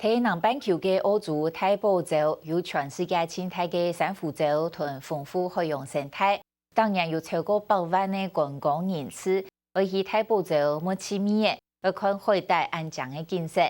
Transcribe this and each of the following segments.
喺南半球嘅澳洲大堡礁有全世界最大嘅珊瑚礁同豐富海洋生態，當然有超過100萬嘅觀光人次，會去大堡礁每次面嘅，去看海底安詳嘅景色。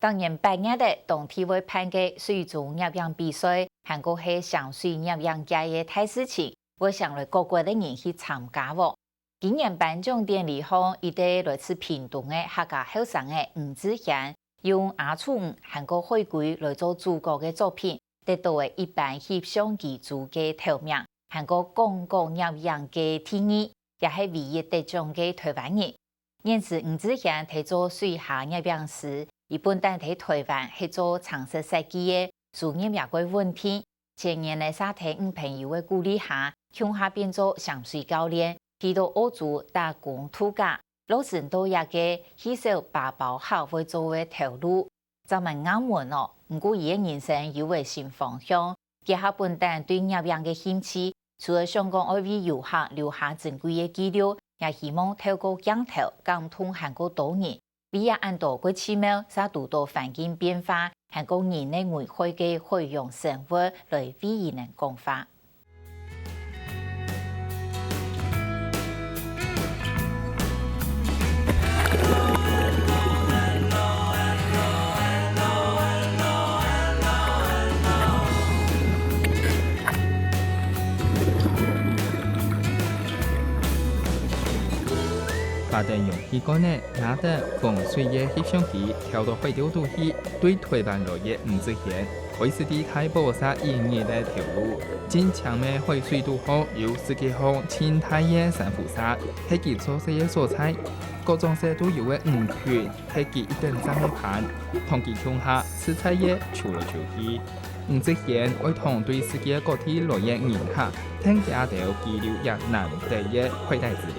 當然8月嘅冬天會辦嘅水中攝影比賽，韓國係上水攝影界嘅大事情，會上來各國嘅人去參加喎。今年頒獎典禮上，一對來自屏東嘅客家後生嘅吳志賢，用阿楚吳韓國海龜來做主角嘅作品，得到嘅一般翕相機組嘅頭名。韓國廣告攝影嘅第二，也係唯一得獎嘅台灣人。現時吳志賢係做水下攝影師，伊本單喺台灣係做長設設計嘅，事業也過穩定。前年喺沙灘吳朋友嘅鼓勵下，向下變做上水教練。去到澳洲打工度假，老實到也嘅起手把包好會作為頭路，就問啱門哦。唔過伊嘅人生有個新方向，結合本單對攝影嘅興趣，除了想講愛為遊客留下珍貴嘅記錄，也希望透過鏡頭感通韓國島人，為也按多個奇妙，殺讀到環境變化，韓國人嘅危害嘅海洋生活來為伊人講法。把燈用起個呢，拿得風水嘅翕相機跳到海釣度去，對台灣落葉吳志賢，開始啲大堡沙演藝嘅條路。堅強嘅海水度後，有世界上青苔嘅珊瑚沙，係其所寫嘅素材。各種色都有嘅吳群，係其一等張嘅盤，同其胸下吃菜嘅潮來潮去。吳志賢會同對世界各地落葉人客，聽家條記錄也難得嘅快帶之旅。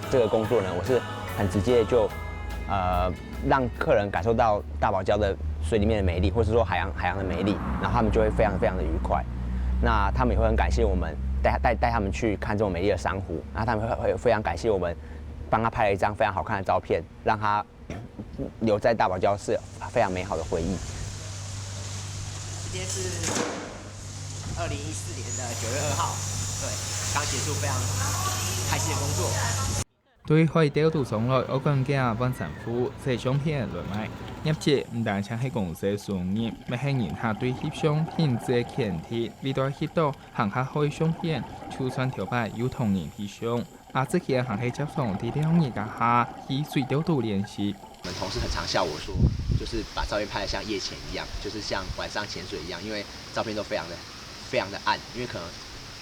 這個工作呢，我是很直接就，讓客人感受到大堡礁的水裡面的美麗，或是說海洋的美麗，然後他們就會非常非常的愉快。那他們也會很感謝我們帶他們去看這種美麗的珊瑚，然後他們會非常感謝我們幫他拍了一張非常好看的照片，讓他留在大堡礁是非常美好的回憶。今天是2014年的9月2號，對，剛結束非常開心的工作。對海釣度上來，我更加揾神父寫相片來賣。入節唔單止係公司商業，咪係人客對翕相品質嘅前提，為咗翕到行客開相片，就算條牌有同人翕相。之前行客接送啲兩日家下以水釣度練習。我們同事很常笑我說，就是把照片拍得像夜潛一樣，就是像晚上潛水一樣，因為照片都非常的暗，因為可能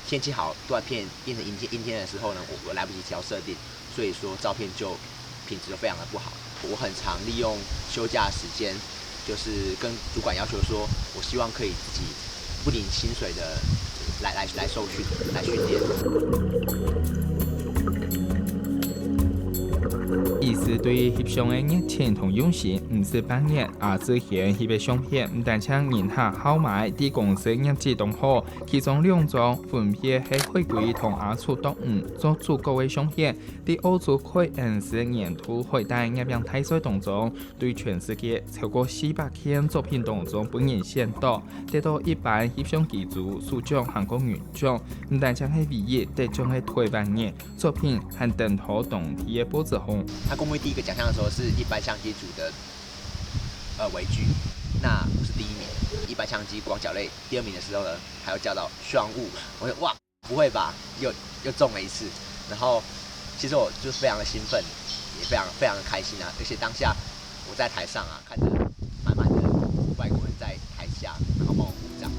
天氣好，斷片變成陰天的時候呢，我來不及調設定。所以說照片就品質就非常的不好。我很常利用休假時間，就是跟主管要求說，我希望可以自己不領薪水的來受訓，來訓練。意思對翕相嘅熱情同用心，唔是半年之前翕嘅相片，唔但將人客好買，啲公司業績都好，其中2張分別係海龜同阿楚獨吳做主角嘅相片，啲澳洲海恩斯沿途海底攝影大賽當中，對全世界超過400件作品當中本人先到，得到一般翕相機組首獎韓國原獎，唔但將係唯一得獎嘅台灣人作品，還登到當地嘅報紙上。他公布第一個獎項的時候是一般相機組的微距，那我是第1名。一般相機廣角類第2名的時候呢，還有叫到雙物，我說哇，不會吧，又中了一次。然後其實我就非常的興奮，也非常的開心啊！而且當下我在台上啊，看着滿滿的外國人在台下，然後幫我鼓掌。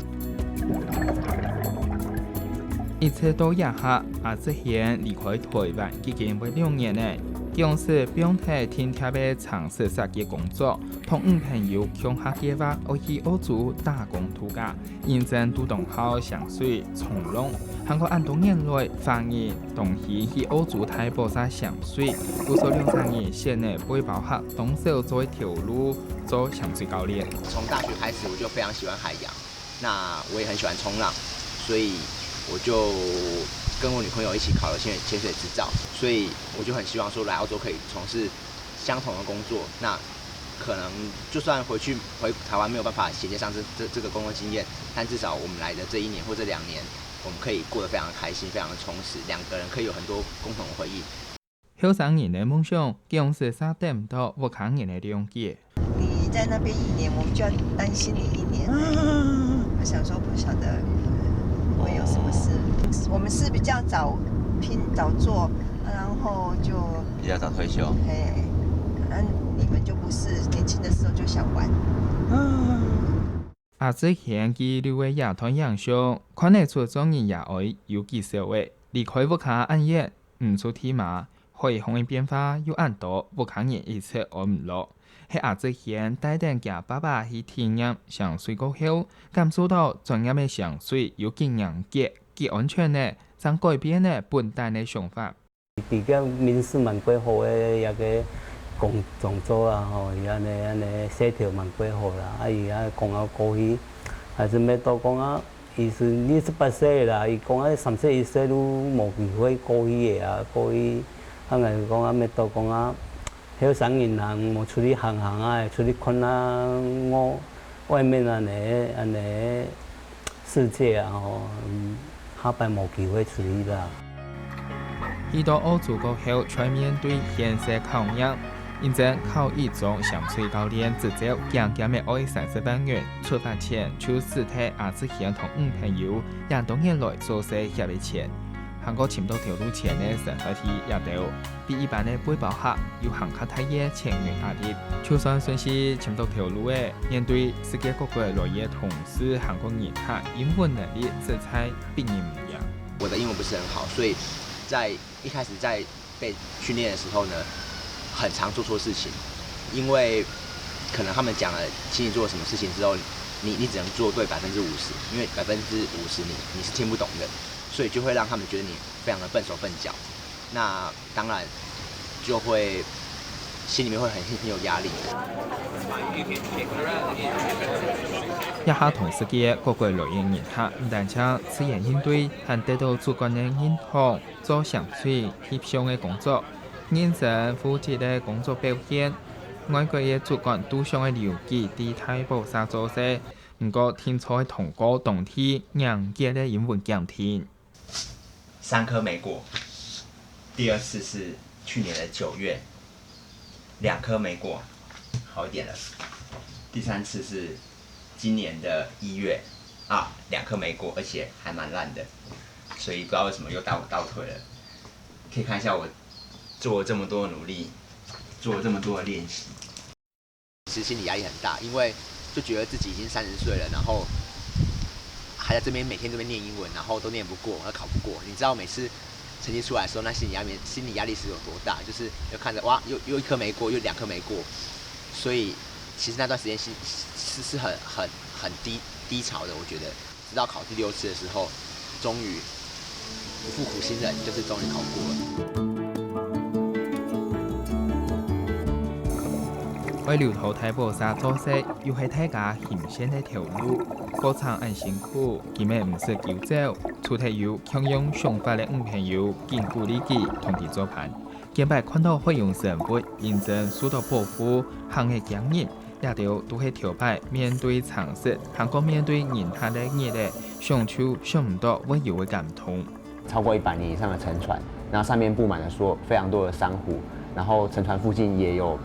一切都一下，之前離開台灣已經為2年呢。用是表態天貼嘅長設設計工作，同吳朋友向下計劃我去澳洲打工度假，認真都當好上水從容。韓國按多年來發現同期去澳洲大堡沙上水，有所2-3年先呢背包客動手做一條路做上水教練。從大學開始我就非常喜歡海洋，那我也很喜歡衝浪，所以我就跟我女朋友一起考了潛水執照，所以我就很希望說來澳洲可以從事相同的工作，那可能就算回台湾没有办法衔接上这个工作经验，但至少我们来的这1年或这2年，我们可以过得非常的开心，非常的充实，2个人可以有很多共同的回忆。后生人的梦想，将是3点到不可能的谅解。你在那边1年，我们就要担心你1年。我想说不晓得会有什么事。我们是比较早做，然后就比较早退休。你们就不是年轻的时候就想玩。之前佢留嘅野团影相，看得出中年也爱有几少嘅，离开不卡暗夜，唔出天马，可风嘅变化又按多，不可能一切我唔落。喺之前帶定嘅爸爸去體驗上水過後，感受到專業嘅上水有幾嚴格、幾安全嘅，將改變嘅本地嘅想法。比較面試蠻幾好嘅一個工作啊，吼，伊安尼協調蠻幾好啦。伊講過去，還是咩都講伊是28歲啦，伊講30歲都冇機會過去嘅過去，講咩都講後生人冇出去行出去看外面安尼世界啊，吼，下擺冇機會出去啦。去到澳洲過後，才面對現實考驗，認真考一種上水教練執照，漸漸嘅愛30萬元。出發前就試睇之前同朋友也多年來做些協嘅錢。韓國潛到條路前嘅生活體也到，比一般嘅背包客要行較太嘢前緣壓力。就算算是潛到條路嘅，面對世界各國來嘅同事，韓國人他英文能力色彩並唔一樣。我的英文不是很好，所以在一開始在被訓練的時候呢，很常做錯事情，因為可能他們講了請你做什麼事情之後，你只能做對50%，因為50%你是聽不懂的。所以就會讓他們覺得你非常的笨手笨腳，那當然就會心裡面會很有壓力。一下同世界各國來嘅人客，唔但止自然應對，還得到主管嘅認同，做上水協商嘅工作，認真負責嘅工作表現。外國嘅主管都想嘅了解啲太保沙做些，唔過天才同個動體硬嘅嘅英文講聽。3顆沒過，第2次是去年的9月，2顆沒過，好一點了。第3次是今年的1月，2顆沒過，而且還蠻爛的，所以不知道為什麼又倒退了。可以看一下我做了這麼多的努力，做了這麼多的練習，其實心理壓力很大，因為就覺得自己已經30歲了，然後還在這邊每天這邊念英文，然後都念不過，要考不過。你知道每次成績出來的時候，那心理壓力是有多大？就是又看着哇，又1科沒過，又2科沒過，所以其實那段時間是很低潮的。我覺得，直到考第6次的時候，終於不負苦心人，就是終於考過了。為留頭太保沙做事，又係大家險險的條路，過程很辛苦，佢們唔是cứu走，除咗有強用想法的朋友堅固理解同佢做伴，見擺看到會用成本認真受到保護，行嘅經驗，也都係條擺面對常識，韓國面對人他的熱力，想出想唔到會有嘅感動。超過100年以上的沉船，然後上面佈滿了非常多的珊瑚，然後沉船附近也有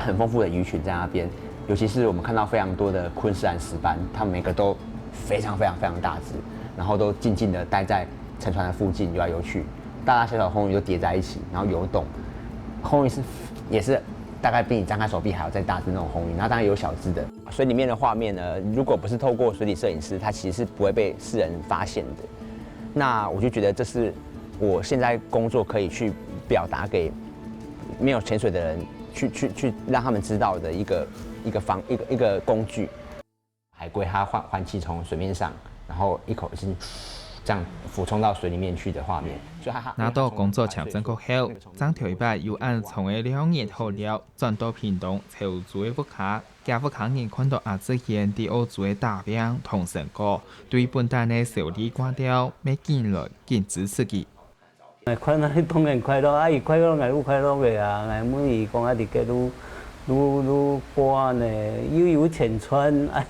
很豐富的魚群在那邊，尤其是我們看到非常多的昆士蘭石斑，它們每個都非常大隻，然後都靜靜的待在沉船的附近游來游去，大小紅魚都疊在一起，然後游動。紅魚也是大概比你張開手臂還要再大隻那種紅魚，然後當然有小隻的。水裡面的畫面呢，如果不是透過水底攝影師，它其實是不會被世人發現的。那我就覺得這是我現在工作可以去表達給沒有潛水的人。去讓他們知道的一個工具。海龜它換氣從水面上，然後一口氣這樣俯衝到水裡面去的畫面。拿到工作簽證過後，張條一又按從嘅2年後了，轉到屏東潮州嘅福卡，加福卡人看到之前啲澳洲嘅大兵同成果，對本地嘅小李掛掉，咩見來見支持佢。看那當然快樂，伊快樂，我有快樂嘅啊！我每伊講佇個愈愈播安尼，又有浅川，啊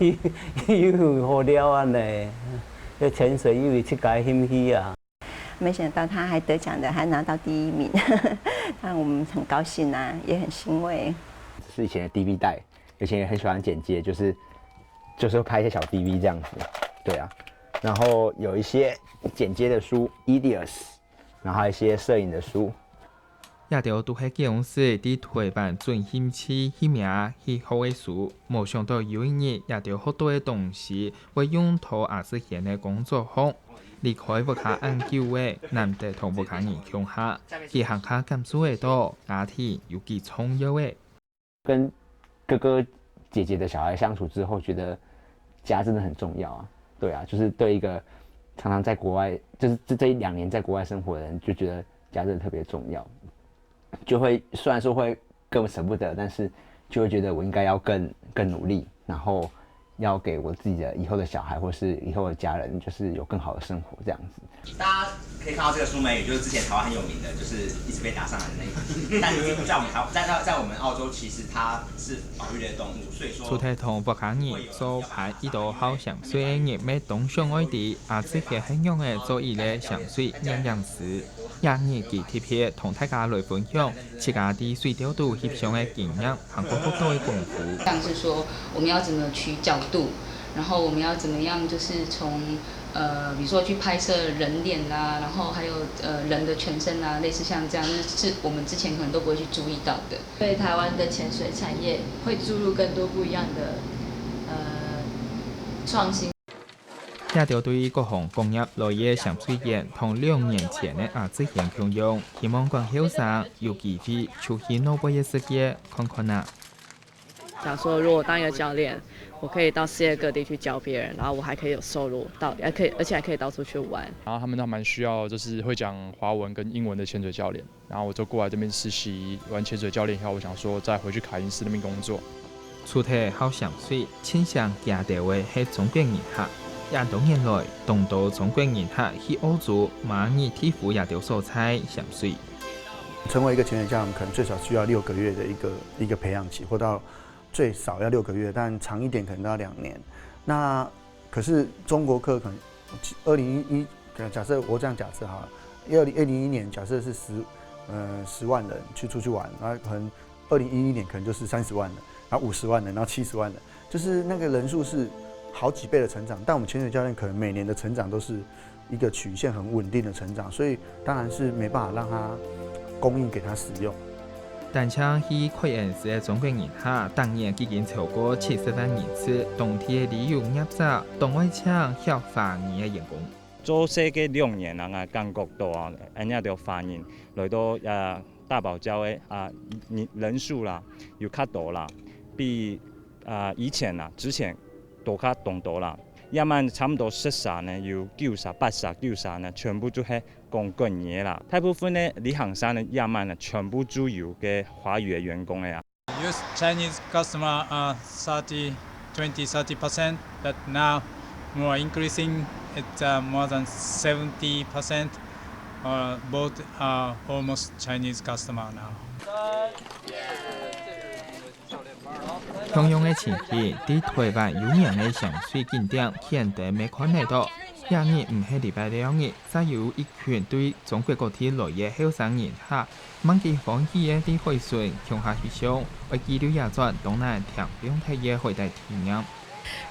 又有好料安尼，要潜水又有去解兴趣啊。没想到他还得奖的，还拿到第1名，让我们很高兴啊，也很欣慰。是以前的 DV 带，以前也很喜欢剪接，就是会拍一些小 DV 这样子，对啊。然后有一些剪接的书 ，Edius， 然后还有一些摄影的书。也着拄喺公司伫台办准兴趣起名起好嘅书，冇想到有一日也着好多嘅同事会用途也是闲嘅工作坊。离开不卡研究嘅，难得同不卡研究下，其行卡感受嘅多，家庭有几重要嘅。跟哥哥姐姐的小孩相处之后，觉得家真的很重要啊。对啊，就是对一个常常在国外，就是这1-2年在国外生活的人，就觉得家真的特别重要。就会虽然说会更舍不得，但是就会觉得我应该要更努力，然后要给我自己的以后的小孩或是以后的家人，就是有更好的生活这样子。大家可以看到这个苏美鱼，就是之前台湾很有名的，就是一直被打上来的那个。但是在我们澳洲，其实它是保育类动物，所以说。出太同不卡热，做排一道好上水嘅热咩东上外地，也即係很用嘅做一咧上水營養師。也熱記貼片同大家來分享，自家啲水調度翕相嘅經驗，韓國好多嘅功夫。像是說我們要怎麼取角度，然後我們要怎麼樣，就是從比如說去拍攝人臉啦，然後還有人的全身啊，類似像這樣，是我們之前可能都不會去注意到的。對台灣的潛水產業會注入更多不一樣的創新。也着對各項工業來嘅潛水員同2年前嘅亞洲人共用，希望講後生有機會出去諾貝爾世界看看啊。想說，如果當一個教練，我可以到世界各地去教別人，然後我還可以有收入，而且還可以到處去玩。然後他們都蠻需要，就是會講華文跟英文的潛水教練。然後我就過來這邊實習完潛水教練以後，我想說再回去凱因斯那邊工作。出體好潛水，傾向行到嘅係中國人客。也多年來，東到中國人客去澳洲、馬爾地夫也條所採潛水。成為一個潛水教練，可能最少需要6個月的一個培養期，或到最少要6個月，但長一點可能都要2年。那可是中國客可能2011，假設我這樣假設好了，2011年假設是10萬人出去玩，然後可能2011年可能就是30萬人，然後50萬人，然後70萬人，就是那個人數是好幾倍的成長，但我們潛水教練可能每年的成長都是一個曲線很穩定的成長，所以當然是沒辦法讓它供應給他使用。但像去凱恩斯嘅中國人客，當年已經超過70萬人次，當地嘅旅遊業者同外請協法語嘅員工。做這個2年啊，感覺到啊，人家就反映來到大堡礁嘅人數啦，有較多啦，比以前啊之前。多卡動到啦，一晚差唔多70呢，要90、80、90呢，全部都係講國語啦。大部分呢，旅行社呢一晚呢，全部都有嘅華語嘅員工嘅呀。Use Chinese customer 30%, but now more increasing. It's more than 70%. Both are almost Chinese customer now. 同樣嘅前期，喺台灣有名嘅潛水景點，顯得未看得到。廿日唔係禮拜2日，再有一群對中國各地來嘅後生人客，滿記歡喜嘅啲海水向下翕相，為記錄也轉東南天邊睇嘅海帶體驗。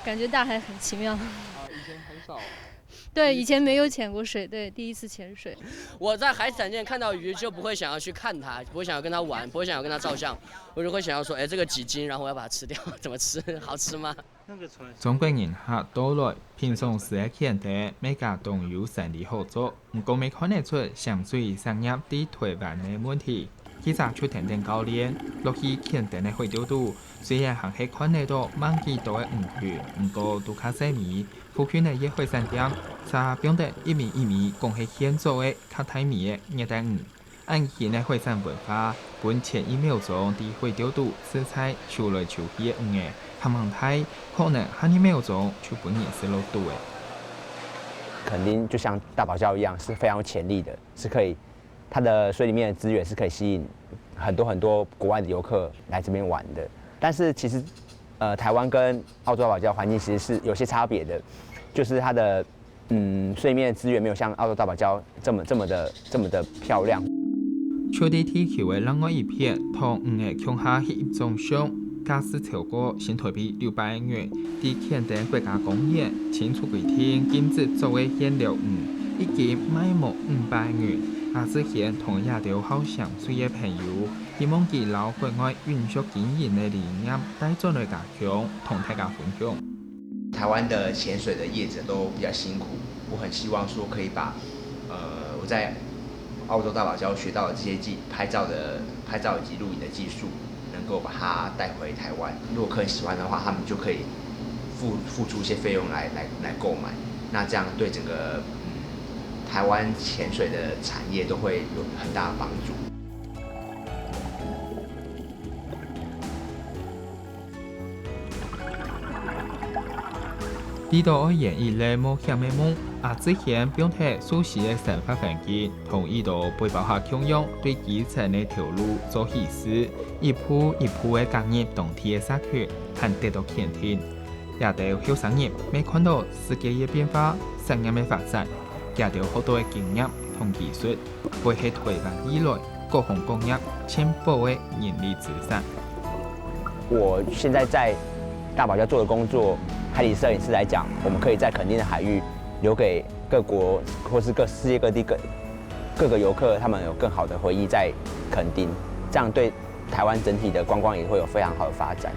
感覺大海很奇妙。以前很少。對，以前沒有潛過水，對，第一次潛水。我在海產店看到魚就不會想要去看它，不會想要跟它玩，不會想要跟它照相，我就會想要說，哎，這個幾斤，然後我要把它吃掉，怎麼吃？好吃嗎？中國人客到來，平常時嘅顯得每家都有生意合作，唔過未看得出潛水產業喺台灣嘅問題。記者出庭定教練，落去顯得嘅會調度，雖然還係看得到滿幾多嘅誤區，唔過都較細微。附近嘅野海產店，查標得一米共係顯著嘅較大米嘅熱帶魚。按現嘅海產文化，本前1秒鐘啲會調度食材抽來抽去嘅魚嘅，含網態可能下1秒鐘就本嘢是落肚嘅。墾丁就像大堡礁一樣，是非常有潛力的，是可以，它的水裡面的資源是可以吸引很多國外的遊客來這邊玩的。但是其实台湾跟澳洲大堡礁环境其实是有些差别的，就是它的水面资源没有像澳洲大堡礁这么的漂亮。秋地地球的另外一片，同5个乡下翕影中上，假使超过新台币600万元，伫垦丁国家公园清楚规定禁止作为颜料已经卖无500万元。阿之前同亚洲好上水的朋友，希望其留国外运输经营的理念带转来家乡，同大家分享。台湾的潜水的业者都比较辛苦，我很希望说可以把我在澳洲大堡礁学到的这些拍照以及录影的技术，能够把它带回台湾。如果客人喜欢的话，他们就可以付出一些费用来购买。那这样对整个台湾潜水的产业都会有很大的帮助。呢度演绎咧冒險嘅夢，阿之前表態蘇氏嘅想法環境，同呢度背包客強用對基層嘅條路做顯示，一步一步嘅加入當地嘅社區，和得到肯定。也到後生人未看到世界嘅變化、產業嘅發展，也到好多嘅經驗同技術，會係推廣以來各項工業全部嘅人力資產。我現在在大堡礁做的工作，海底攝影師來講，我們可以在墾丁的海域留給各國或是世界各地各個遊客，他們有更好的回憶在墾丁，這樣對台灣整體的觀光也會有非常好的發展。